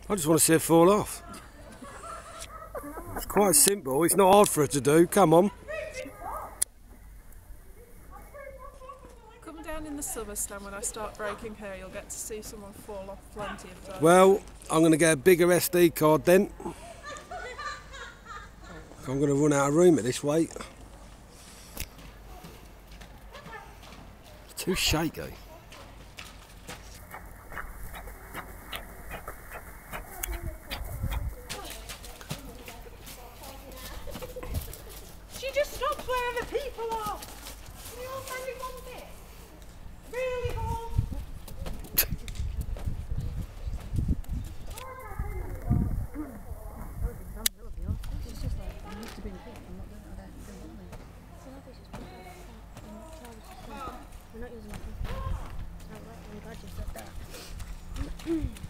I just want to see her fall off. It's quite simple. It's not hard for her to do. Come on. Come down in the summer, Stan, when I start breaking hair, you'll get to see someone fall off plenty of times. Well, I'm going to get a bigger SD card then. I'm going to run out of room at this weight. It's too shaky. She just stops wherever people are. We all stand in one bit. Really hard. We're not using it. I'm glad you said that.